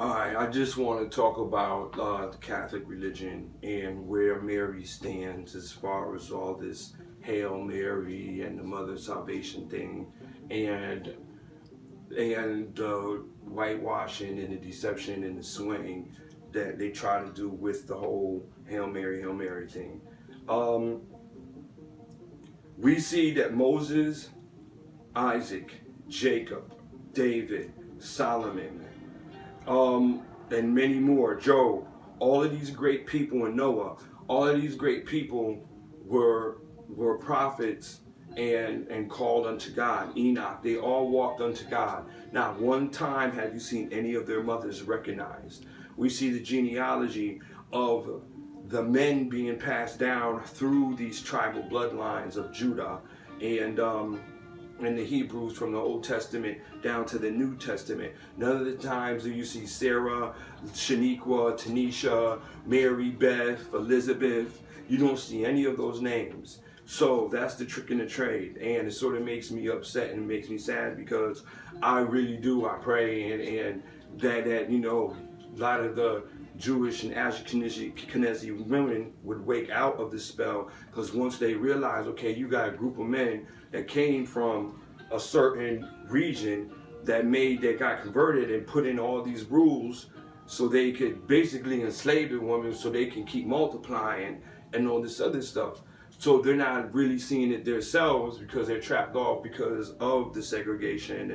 All right, I just want to talk about the Catholic religion and where Mary stands as far as all this Hail Mary and the Mother of Salvation thing, and whitewashing and the deception and the swing that they try to do with the whole Hail Mary thing. Um, we see that Moses, Isaac, Jacob, David, Solomon, and many more, Job, all of these great people in Noah, all of these great people were prophets and called unto God. Enoch, they all walked unto God. Not one time have you seen any of their mothers recognized. We see the genealogy of the men being passed down through these tribal bloodlines of Judah and the Hebrews from the Old Testament down to the New Testament. None of the times do you see Sarah, Shaniqua, Tanisha, Mary, Beth, Elizabeth. You don't see any of those names. So that's the trick in the trade. And it sort of makes me upset and makes me sad because I really do. I pray and that a lot of the Jewish and Ashkenazi women would wake out of the spell, because once they realize, okay, you got a group of men that came from a certain region that got converted and put in all these rules so they could basically enslave the woman so they can keep multiplying and all this other stuff. So they're not really seeing it themselves because they're trapped off because of the segregation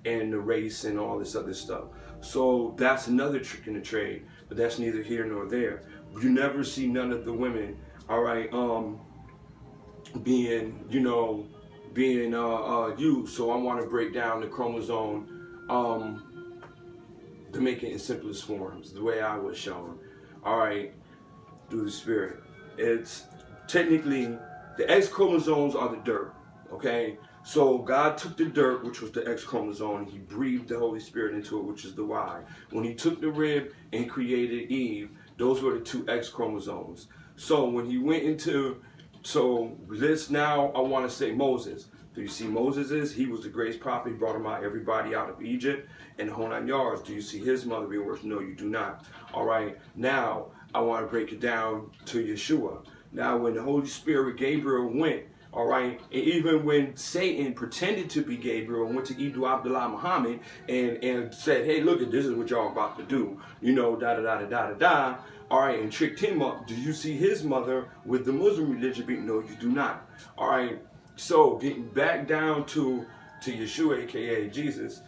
and the race and all this other stuff. So that's another trick in the trade, but that's neither here nor there. You never see none of the women, all right, being, used. So I want to break down the chromosome to make it in simplest forms, the way I was shown. All right, through the Spirit. It's technically, the X chromosomes are the dirt, okay? So God took the dirt, which was the X chromosome, and he breathed the Holy Spirit into it, which is the Y. When he took the rib and created Eve, those were the two X chromosomes. So when he went into, I want to say Moses. Do you see Moses he was the greatest prophet. He brought everybody out of Egypt and the whole 9 yards. Do you see his mother being worshipped? No, you do not. All right, now I want to break it down to Yeshua. Now, when the Holy Spirit, Gabriel, went, all right, and even when Satan pretended to be Gabriel and went to Edu Abdullah Muhammad and said, hey, look, this is what y'all about to do, all right, and tricked him up. Do you see his mother with the Muslim religion? No, you do not. All right, so getting back down to Yeshua, aka Jesus.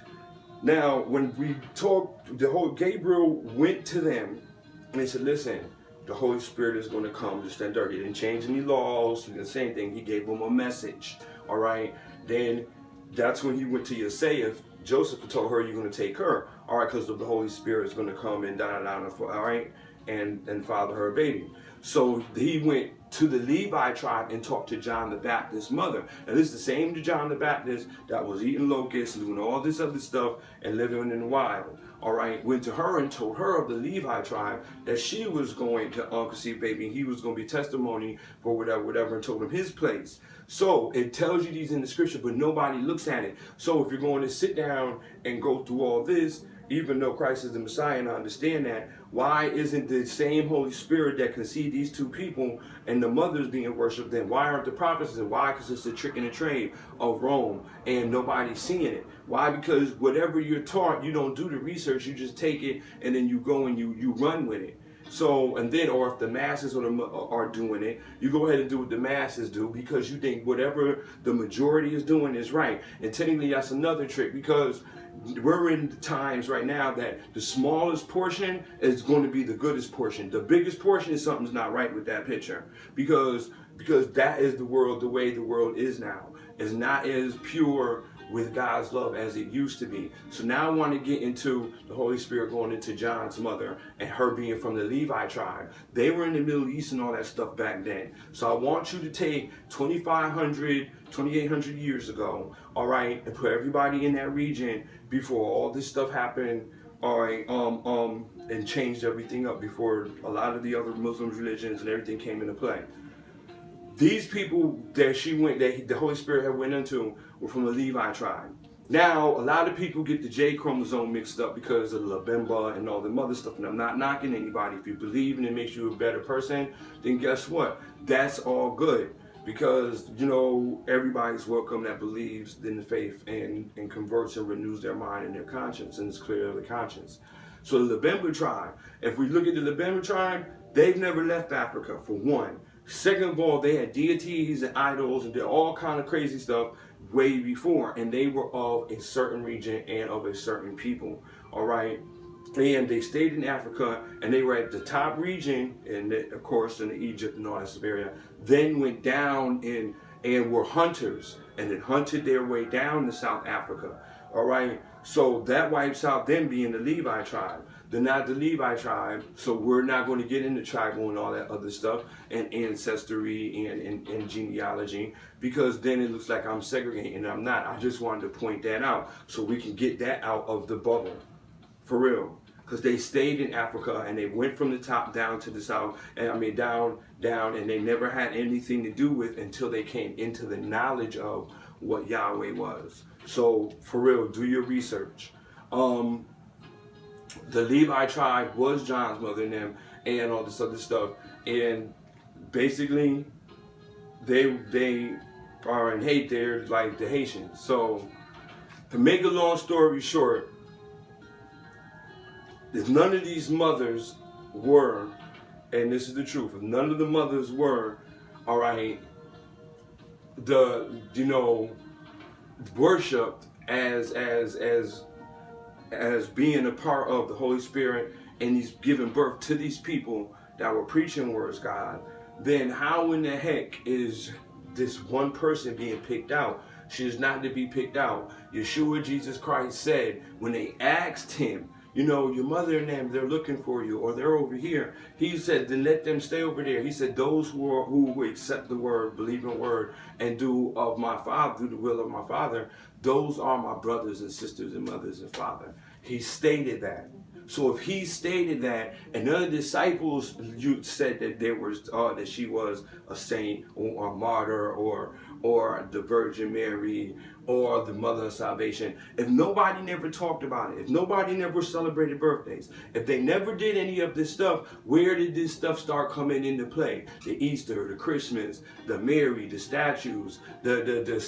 Now, when we talk, the whole Gabriel went to them and he said, listen, the Holy Spirit is going to come, just that dirt. He didn't change any laws, the same thing. He gave them a message, all right? Then that's when he went to Yosef. Joseph told her, you're going to take her, all right, because the Holy Spirit is going to come and all right, and father her baby. So he went to the Levi tribe and talked to John the Baptist's mother. And this is the same John the Baptist that was eating locusts and doing all this other stuff and living in the wild. All right, went to her and told her of the Levi tribe that she was going to conceive baby, and he was going to be testimony for whatever, and told him his place. So it tells you these in the scripture, but nobody looks at it. So if you're going to sit down and go through all this, even though Christ is the Messiah, and I understand that, why isn't the same Holy Spirit that can see these two people and the mothers being worshipped, then why aren't the prophets? And why? Because it's a trick and a trade of Rome and nobody's seeing it. Why? Because whatever you're taught, you don't do the research, you just take it and then you go and you run with it. So, and then, or if the masses are doing it, you go ahead and do what the masses do because you think whatever the majority is doing is right. And technically that's another trick, because we're in the times right now that the smallest portion is going to be the goodest portion. The biggest portion is something's not right with that picture, because that is the world, the way the world is now. It's not as pure with God's love as it used to be. So now I want to get into the Holy Spirit going into John's mother and her being from the Levi tribe. They were in the Middle East and all that stuff back then. So I want you to take 2,500, 2,800 years ago, all right, and put everybody in that region before all this stuff happened, all right, and changed everything up, before a lot of the other Muslim religions and everything came into play. These people that the Holy Spirit had went into were from the Levi tribe. Now, a lot of people get the J chromosome mixed up because of Labemba and all the other stuff. And I'm not knocking anybody. If you believe and it makes you a better person, then guess what? That's all good. Because, you know, everybody's welcome that believes in the faith and converts and renews their mind and their conscience and is clear of the conscience. So the Labemba tribe, if we look at the Labemba tribe, they've never left Africa, for one. Second of all, they had deities and idols and did all kind of crazy stuff way before, and they were of a certain region and of a certain people, all right? And they stayed in Africa, and they were at the top region, and of course in Egypt and all that stuff area, then went down and were hunters, and then hunted their way down to South Africa, all right? So that wipes out them being the Levi tribe. They're not the Levi tribe, so we're not going to get into tribal and all that other stuff, and ancestry and genealogy, because then it looks like I'm segregating, and I'm not. I just wanted to point that out so we can get that out of the bubble, for real. Because they stayed in Africa, and they went from the top down to the south, and I mean down, and they never had anything to do with until they came into the knowledge of what Yahweh was. So, for real, do your research. The Levi tribe was John's mother and them, and all this other stuff. And basically, they are in hate. They're like the Haitians. So, to make a long story short, if none of these mothers were, and this is the truth, if none of the mothers were, all right, worshipped as being a part of the Holy Spirit, and he's giving birth to these people that were preaching words, God, then how in the heck is this one person being picked out? She is not to be picked out. Yeshua, Jesus Christ, said when they asked him, you know, your mother and them, they're looking for you, or they're over here. He said, then let them stay over there. He said, those who accept the word, believe in the word, and do of my Father, do the will of my Father, those are my brothers and sisters and mothers and father. He stated that. So if he stated that, and none of the disciples said that there was that she was a saint or a martyr or the Virgin Mary or the Mother of Salvation, if nobody never talked about it, if nobody never celebrated birthdays, if they never did any of this stuff, where did this stuff start coming into play? The Easter, the Christmas, the Mary, the statues, the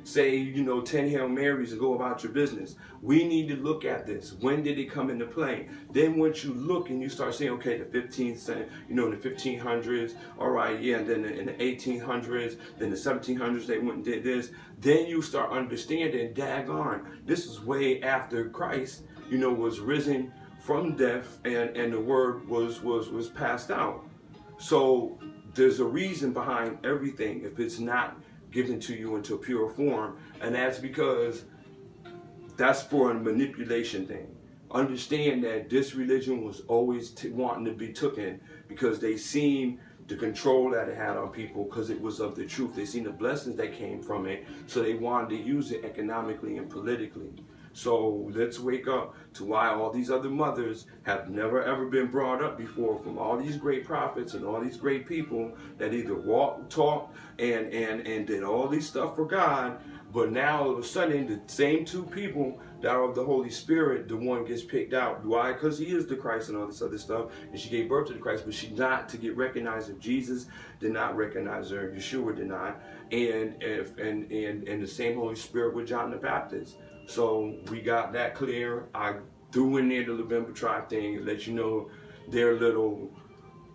say, you know, 10 Hail Marys and go about your business. We need to look at this. When did it come into play? Then once you look and you start saying, okay, the 15th century, you know, the 1500s, all right, yeah, and then in the 1800s, then the 1700s, they went and did this. Then you start understanding, daggone, this is way after Christ, you know, was risen from death, and the word was passed out. So there's a reason behind everything if it's not given to you into pure form, and that's because that's for a manipulation thing. Understand that this religion was always wanting to be taken because they seen the control that it had on people because it was of the truth. They seen the blessings that came from it, so they wanted to use it economically and politically. So let's wake up to why all these other mothers have never ever been brought up before from all these great prophets and all these great people that either walked, talked, and did all these stuff for God. But now all of a sudden, the same two people that are of the Holy Spirit, the one gets picked out. Why? Because he is the Christ and all this other stuff. And she gave birth to the Christ, but she not to get recognized. If Jesus did not recognize her, Yeshua did not. And the same Holy Spirit with John the Baptist. So we got that clear. I threw in there the Labemba tribe thing and let you know their little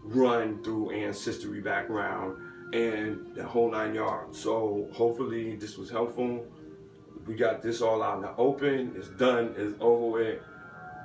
run through ancestry background and the whole 9 yards. So hopefully this was helpful. We got this all out in the open. It's done. It's over with.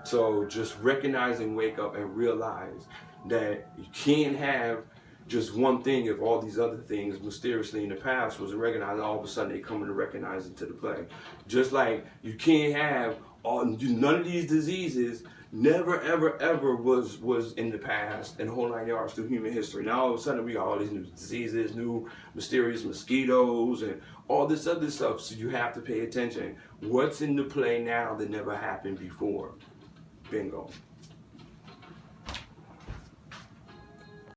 So just recognize and wake up and realize that you can't have just one thing if all these other things mysteriously in the past wasn't recognized. All of a sudden they come to recognize it to the play. Just like you can't have none of these diseases never ever was in the past and whole 9 yards through human history. Now all of a sudden we got all these new diseases, new mysterious mosquitoes and all this other stuff. So you have to pay attention. What's in the play now that never happened before? Bingo.